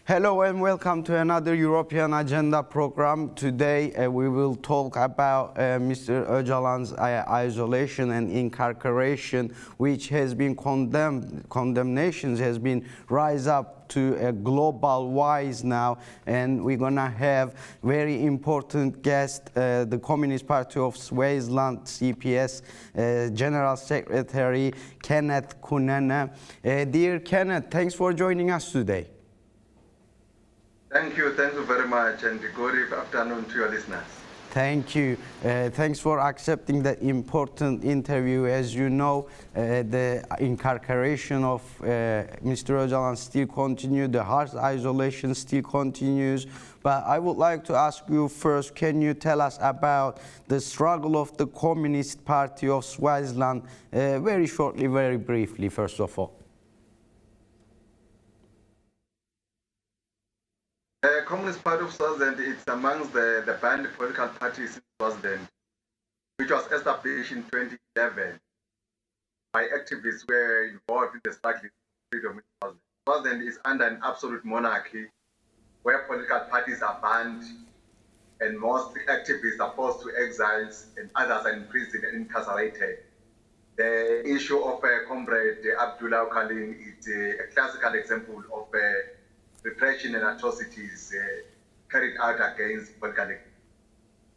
Hello and welcome to another European Agenda program. Today we will talk about Mr. Öcalan's isolation and incarceration, which has been condemnations has been rise up to a global wise now, and we're gonna have very important guest, the Communist Party of Swaziland, CPS, General Secretary Kenneth Kunene. Dear Kenneth, thanks for joining us today. Thank you very much, and good afternoon to your listeners. Thank you. Thanks for accepting that important interview. As you know, the incarceration of Mr. Öcalan still continues, the harsh isolation still continues. But I would like to ask you first, can you tell us about the struggle of the Communist Party of Swaziland, very shortly, very briefly, first of all? The Communist Party of Swaziland is amongst the banned political parties in Swaziland, which was established in 2011 by activists who were involved in the struggle for freedom in Swaziland. Swaziland is under an absolute monarchy where political parties are banned and most activists are forced to exiles and others are in prison and incarcerated. The issue of comrade Abdullah Ocalan is a classical example of repression and atrocities carried out against political activists.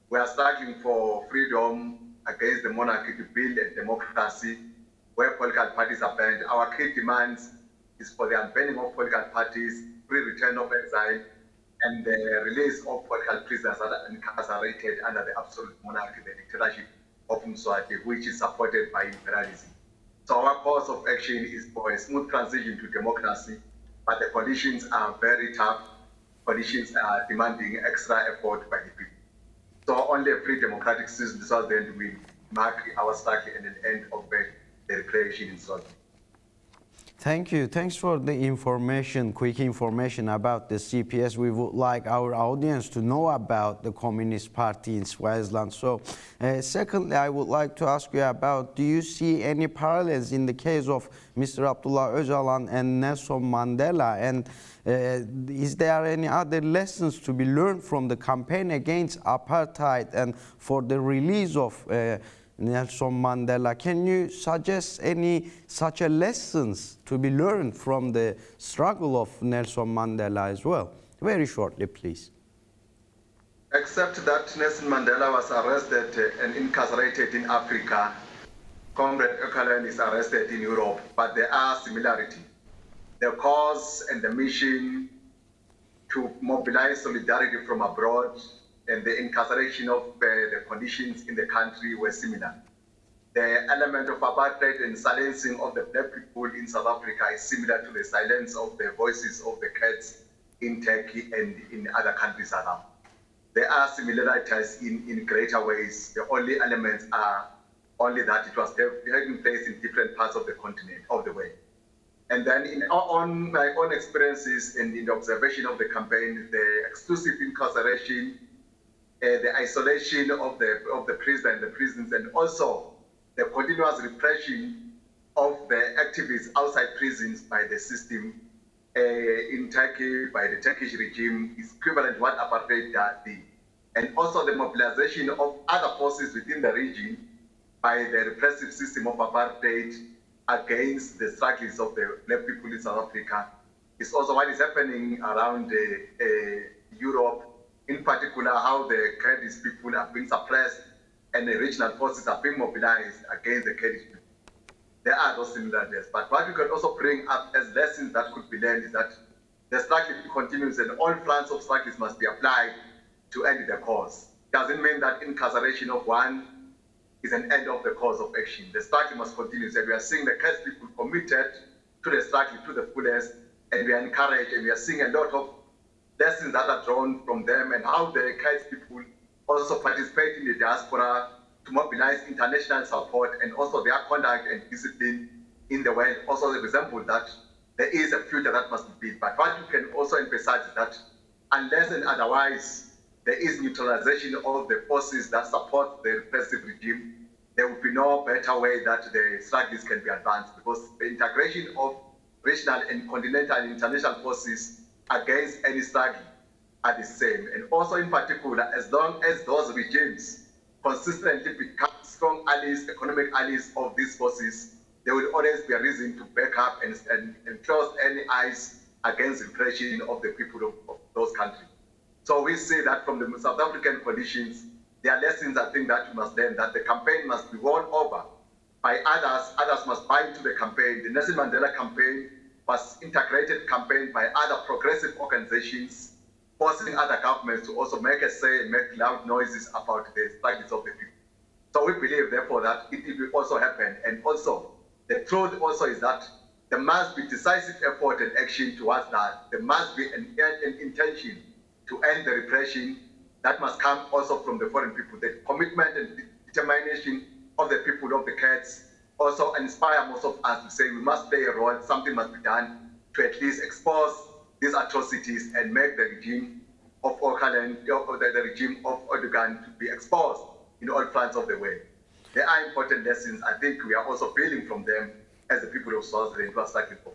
We are struggling for freedom against the monarchy to build a democracy where political parties are banned. Our key demands is for the unbanning of political parties, free return of exile, and the release of political prisoners that are incarcerated under the absolute monarchy, the dictatorship of Mswati, which is supported by imperialism. So our course of action is for a smooth transition to democracy, but the conditions are very tough. Conditions are demanding extra effort by the people. So only a free democratic system then will mark our struggle and an end of the repression in Swaziland. Thank you. Thanks for the information, quick information about the CPS. We would like our audience to know about the Communist Party in Swaziland. So, secondly, I would like to ask you about, do you see any parallels in the case of Mr. Abdullah Öcalan and Nelson Mandela? And is there any other lessons to be learned from the campaign against apartheid and for the release of Nelson Mandela? Can you suggest any such a lessons to be learned from the struggle of Nelson Mandela as well? Very shortly, please. Except that Nelson Mandela was arrested and incarcerated in Africa, Comrade Ocalan is arrested in Europe, but there are similarities. The cause and the mission to mobilize solidarity from abroad and the incarceration of the conditions in the country were similar. The element of apartheid and silencing of the black people in South Africa is similar to the silence of the voices of the Kurds in Turkey and in other countries around. There are similarities in greater ways. The only elements are only that it was taking place in different parts of the continent, of the world. And then on my own experiences and in the observation of the campaign, the exclusive incarceration, the isolation of the prison and the prisons, and also the continuous repression of the activists outside prisons by the system in Turkey, by the Turkish regime, is equivalent to what apartheid did. And also the mobilization of other forces within the region by the repressive system of apartheid against the struggles of the black people in South Africa is also what is happening around Europe. In particular, how the Kurdish people are being suppressed and the regional forces are being mobilized against the Kurdish people. There are those similarities. But what we can also bring up as lessons that could be learned is that the struggle continues and all fronts of struggles must be applied to end the cause. Doesn't mean that incarceration of one is an end of the cause of action. The struggle must continue. So we are seeing the Kurdish people committed to the struggle to the fullest, and we are encouraged, and we are seeing a lot of lessons that are drawn from them and how the Kurdish people also participate in the diaspora to mobilize international support, and also their conduct and discipline in the world also resemble that there is a future that must be built. But what you can also emphasize is that unless and otherwise there is neutralization of the forces that support the repressive regime, there will be no better way that the struggles can be advanced, because the integration of regional and continental and international forces against any struggle are the same. And also in particular, as long as those regimes consistently become strong allies, economic allies of these forces, there will always be a reason to back up and close any eyes against repression of the people of those countries. So we see that from the South African conditions, there are lessons I think that we must learn, that the campaign must be won over by others. Others must buy into the campaign. The Nelson Mandela campaign was integrated campaign by other progressive organizations, forcing other governments to also make a say and make loud noises about the struggles of the people. So we believe, therefore, that it will also happen. And also, the truth also is that there must be decisive effort and action towards that. There must be an intention to end the repression that must come also from the foreign people. The commitment and determination of the people of the Kurds also inspire most of us to say we must play a role, something must be done to at least expose these atrocities and make the regime of Ocalan, the regime of Erdogan to be exposed in all fronts of the way. There are important lessons I think we are also feeling from them as the people of Swaziland who are struggling for.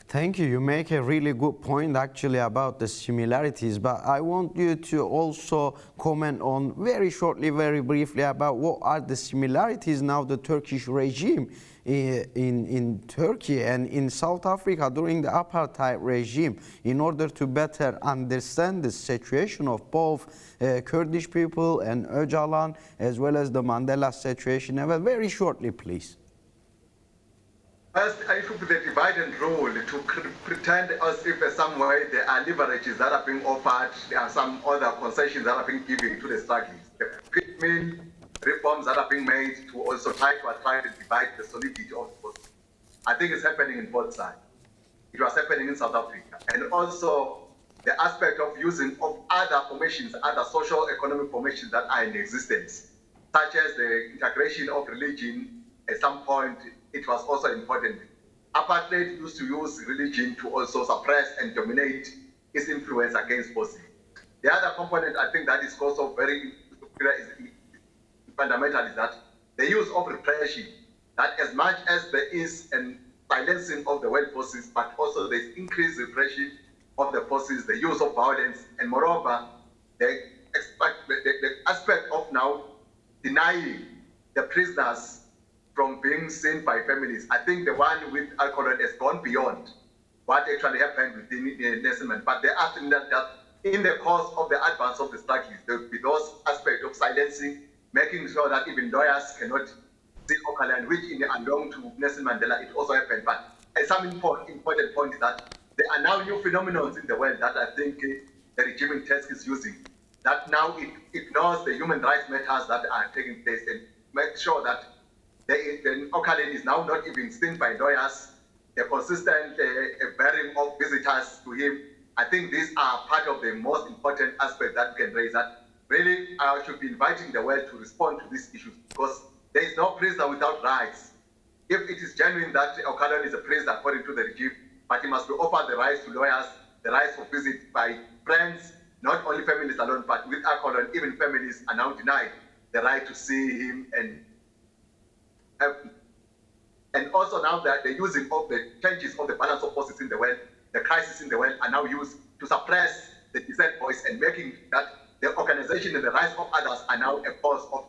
Thank you. You make a really good point actually about the similarities, but I want you to also comment on very shortly, very briefly about what are the similarities now the Turkish regime in Turkey and in South Africa during the apartheid regime in order to better understand the situation of both Kurdish people and Ocalan as well as the Mandela situation. Very shortly, please. First, I think the divide and rule to pretend as if in some way there are leverages that are being offered, there are some other concessions that are being given to the strugglers. The piecemeal reforms that are being made to also try to divide the solidity of the forces. I think it's happening in both sides. It was happening in South Africa. And also the aspect of using of other formations, other social economic formations that are in existence, such as the integration of religion. At some point, it was also important. Apartheid used to use religion to also suppress and dominate its influence against forces. The other component I think that is also very fundamental is that the use of repression, that as much as there is an silencing of the world forces, but also there is increased repression of the forces, the use of violence, and moreover, the aspect of now denying the prisoners from being seen by families. I think the one with Ocalan has gone beyond what actually happened within the Nelson. But there are things that in the course of the advance of the struggles, there will be those aspects of silencing, making sure that even lawyers cannot see Ocalan, which in the unknown to Nelson Mandela, it also happened. But some important point is that there are now new phenomena in the world that I think the regime in Turkey is using, that now it ignores the human rights matters that are taking place and make sure that the Ocalan is now not even seen by lawyers, the consistent bearing of visitors to him. I think these are part of the most important aspect that we can raise, that really should be inviting the world to respond to these issues, because there is no prisoner without rights. If it is genuine that Ocalan is a prisoner according to the regime, but he must be offered the rights to lawyers, the rights for visit by friends, not only families alone, but with Ocalan, even families are now denied the right to see him. And also now that the using of the changes of the balance of forces in the world, the crisis in the world are now used to suppress the dissent voice and making that the organization and the rights of others are now a cause of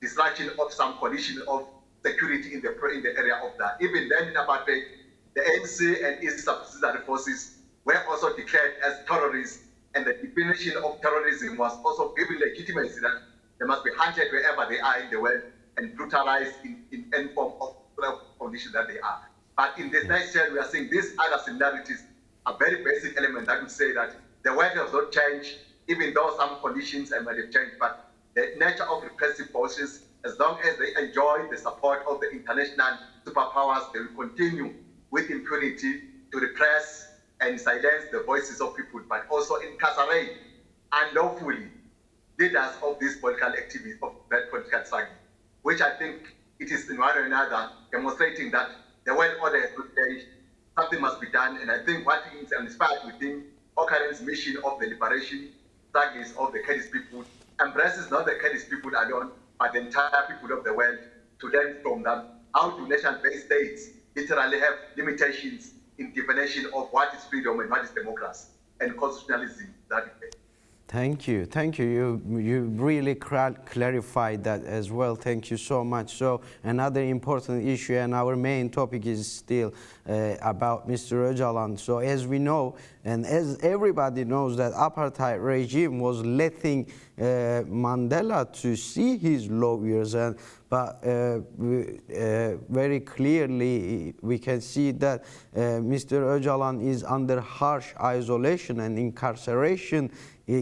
destruction of some condition of security in the area of that. Even then in apartheid, the ANC and its subsidiary forces were also declared as terrorists, and the definition of terrorism was also given legitimacy that they must be hunted wherever they are in the world and brutalized in any form of condition that they are. But in this next year, we are seeing these other similarities, a very basic element that would say that the world does not change, even though some conditions might have changed, but the nature of repressive forces, as long as they enjoy the support of the international superpowers, they will continue with impunity to repress and silence the voices of people, but also incarcerate unlawfully leaders of this political activity, of that political struggle, which I think it is in one or another demonstrating that the world order has not changed, something must be done. And I think what is inspired within Ocalan's mission of the liberation struggles of the Kurdish people embraces not the Kurdish people alone, but the entire people of the world, to learn from them how do nation-based states literally have limitations in definition of what is freedom and what is democracy. and constitutionalism that way. Thank you. Thank you. You really clarified that as well. Thank you so much. So another important issue, and our main topic is still about Mr. Ocalan. So as we know, and as everybody knows, that apartheid regime was letting Mandela to see his lawyers, and but very clearly we can see that Mr. Ocalan is under harsh isolation and incarceration,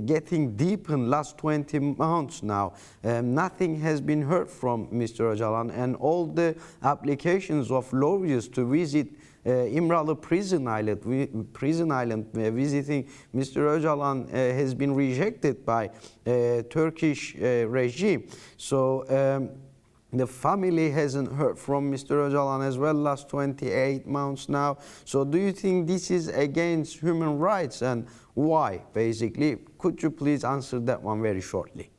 getting deep in last 20 months now. Nothing has been heard from Mr. Ocalan, and all the applications of lawyers to visit İmralı prison island, visiting Mr. Ocalan has been rejected by Turkish regime. So the family hasn't heard from Mr. Ocalan as well last 28 months now. So do you think this is against human rights, and why, basically? Could you please answer that one very shortly?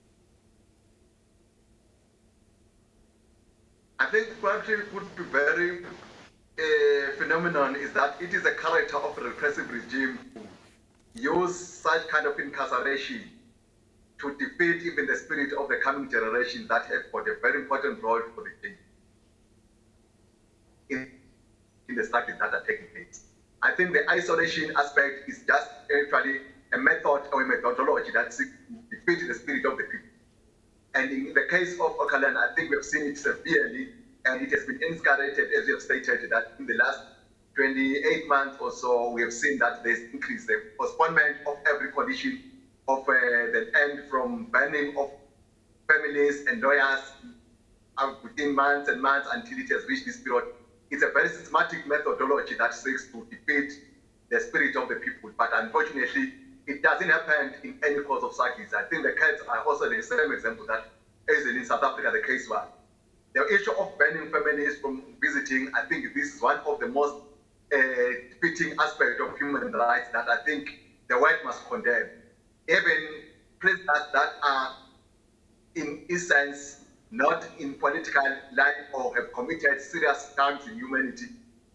I think what would be very phenomenon is that it is a character of a repressive regime to use such kind of incarceration to defeat even the spirit of the coming generation that have got a very important role for the change in the struggles that are taking place. I think the isolation aspect is just actually a method or a methodology that seeks to defeat the spirit of the people. And in the case of Ocalan, I think we have seen it severely, and it has been escalated, as you have stated, that in the last 28 months or so, we have seen that there's increased the postponement of every condition of the end from banning of families and lawyers within months and months until it has reached this period. It's a very systematic methodology that seeks to defeat the spirit of the people, but unfortunately, it doesn't happen in any cause of struggles. I think the cats are also the same example that is in South Africa the case was. The issue of banning families from visiting, I think this is one of the most defeating aspects of human rights that I think the world must condemn. Even prisoners that are, in essence, not in political life or have committed serious crimes in humanity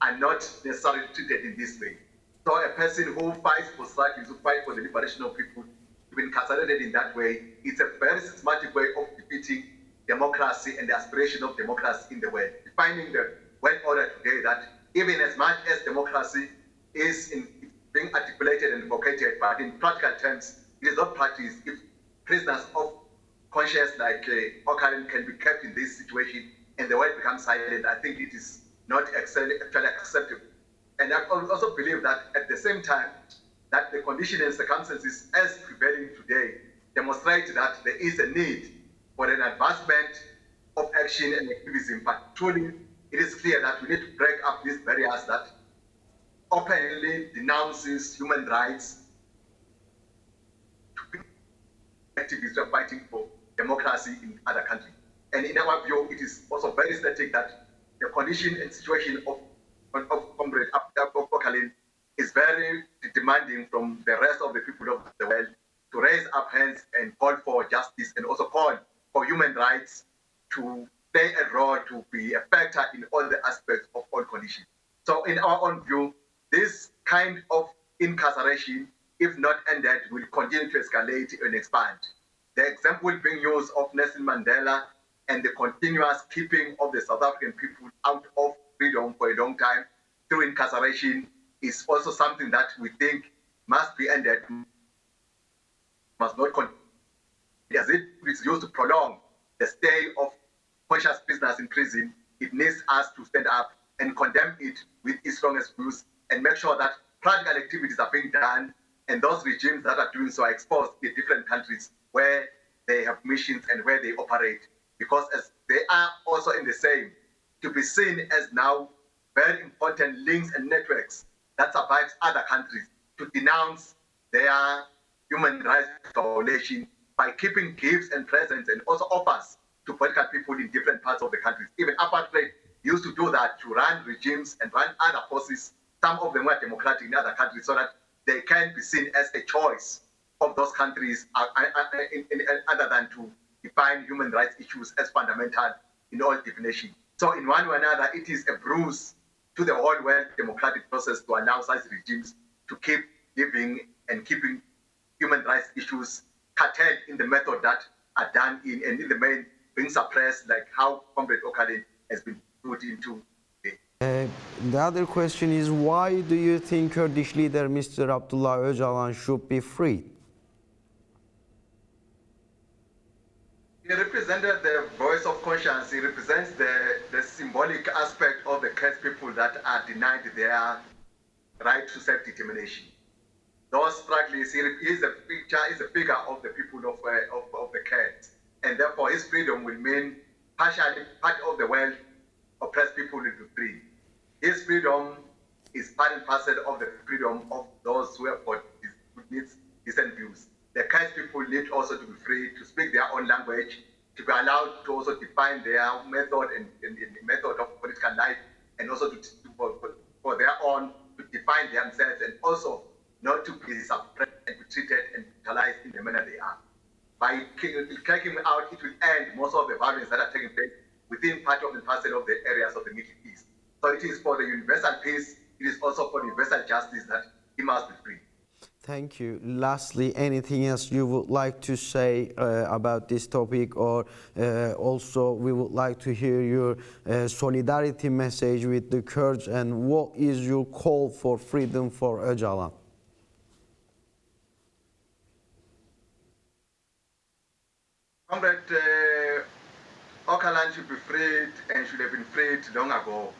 are not necessarily treated in this way. So a person who fights for struggles, who fights for the liberation of people, to be incarcerated in that way, it's a very systematic way of defeating democracy and the aspiration of democracy in the world. Defining the world order today that even as much as democracy is being articulated and advocated, but in practical terms, it is not practiced. If prisoners of conscience like Ocalan can be kept in this situation and the world becomes silent, I think it is not actually acceptable. And I also believe that at the same time, that the conditions and circumstances as prevailing today demonstrate that there is a need for an advancement of action and activism. But truly, it is clear that we need to break up these barriers that openly denounces human rights to activists who are fighting for democracy in other countries. And in our view, it is also very static that the condition and situation of Comrade Ocalan is very demanding from the rest of the people of the world to raise up hands and call for justice, and also call for human rights to play a role, to be a factor in all the aspects of all conditions. So in our own view, this kind of incarceration, if not ended, will continue to escalate and expand. The example being used of Nelson Mandela and the continuous keeping of the South African people out of freedom for a long time through incarceration is also something that we think must be ended, must not continue. As it is used to prolong the stay of conscious prisoners in prison, it needs us to stand up and condemn it with its strongest views and make sure that practical activities are being done, and those regimes that are doing so are exposed in different countries where they have missions and where they operate, because as they are also in the same, to be seen as now very important links and networks that survives other countries to denounce their human rights violation by keeping gifts and presents and also offers to political people in different parts of the countries. Even apartheid used to do that, to run regimes and run other forces. Some of them were democratic in other countries, so that they can be seen as a choice of those countries other than to define human rights issues as fundamental in all definition. So in one way or another, it is a bruise to the whole world democratic process to allow such regimes to keep living and keeping human rights issues curtailed in the method that are done in, and in the main being suppressed, like how Comrade Ocalan has been put into. The other question is, why do you think Kurdish leader Mr. Abdullah Öcalan should be freed? He represented the voice of conscience. He represents the symbolic aspect of the Kurdish people that are denied their right to self-determination. Those struggles, he is a figure of the people of the Kurds, and therefore his freedom will mean partially part of the world oppressed people will be free. His freedom is part and parcel of the freedom of those who have got decent views. The Kurdish people need also to be free to speak their own language, to be allowed to also define their method and method of political life, and also for their own to define themselves, and also not to be suppressed and be treated and brutalized in the manner they are. By kicking out, it will end most of the violence that are taking place within part of the parcel of the areas of the Middle East. So it is for the universal peace, it is also for the universal justice that he must be free. Thank you. Lastly, anything else you would like to say about this topic, or also we would like to hear your solidarity message with the Kurds, and what is your call for freedom for Öcalan? Comrade Ocalan should be freed and should have been freed long ago.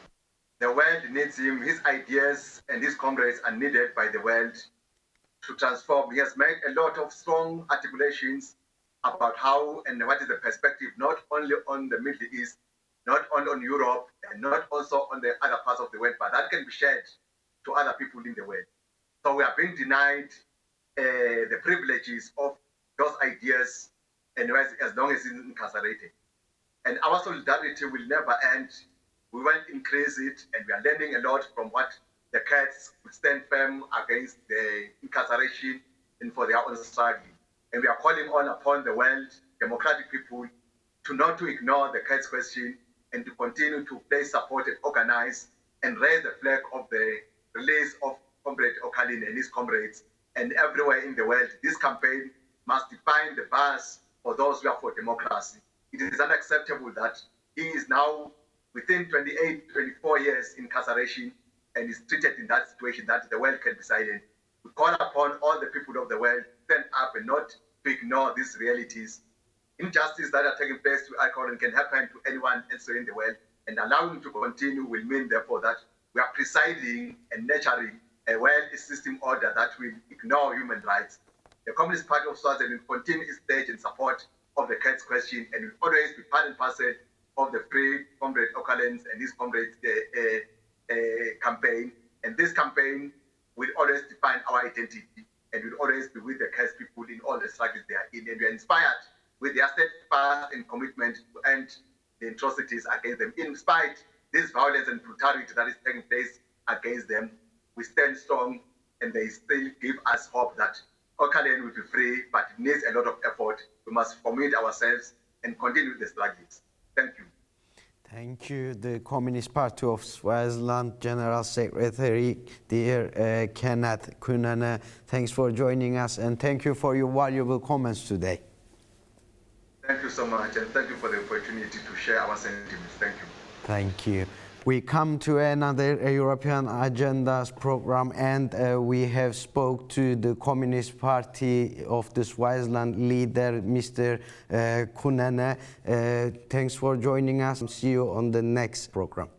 The world needs him. His ideas and his comrades are needed by the world to transform. He has made a lot of strong articulations about how and what is the perspective, not only on the Middle East, not only on Europe, and not also on the other parts of the world, but that can be shared to other people in the world. So we are being denied the privileges of those ideas, and as long as it's incarcerated. And our solidarity will never end. We won't increase it, and we are learning a lot from what the Kurds will stand firm against the incarceration and for their own struggle. And we are calling on upon the world, democratic people, to not to ignore the Kurds question and to continue to play, support, and organize and raise the flag of the release of Comrade Ocalan and his comrades. And everywhere in the world, this campaign must define the bars for those who are for democracy. It is unacceptable that he is now within 28, 24 years incarceration and is treated in that situation that the world can be silent. We call upon all the people of the world to stand up and not to ignore these realities. Injustice that are taking place to Ocalan can happen to anyone else in the world, and allowing to continue will mean, therefore, that we are presiding and nurturing a world system order that will ignore human rights. The Communist Party of Swaziland will continue its pledge and support of the Kurds question, and will always be part and parcel of the free Comrade Ocalan's and his comrades' campaign. And this campaign will always define our identity, and will always be with the Kurds people in all the struggles they are in. And we are inspired with their steadfast and commitment to end the atrocities against them. In spite this violence and brutality that is taking place against them, we stand strong, and they still give us hope that Ocalan will be free, but it needs a lot of effort. We must commit ourselves and continue the struggles. Thank you. Thank you. The Communist Party of Swaziland General Secretary, dear Kenneth Kunene, thanks for joining us, and thank you for your valuable comments today. Thank you so much, and thank you for the opportunity to share our sentiments. Thank you. Thank you. We come to another European Agendas program, and we have spoke to the Communist Party of the Swaziland leader, Mr. Kunene. Thanks for joining us. See you on the next program.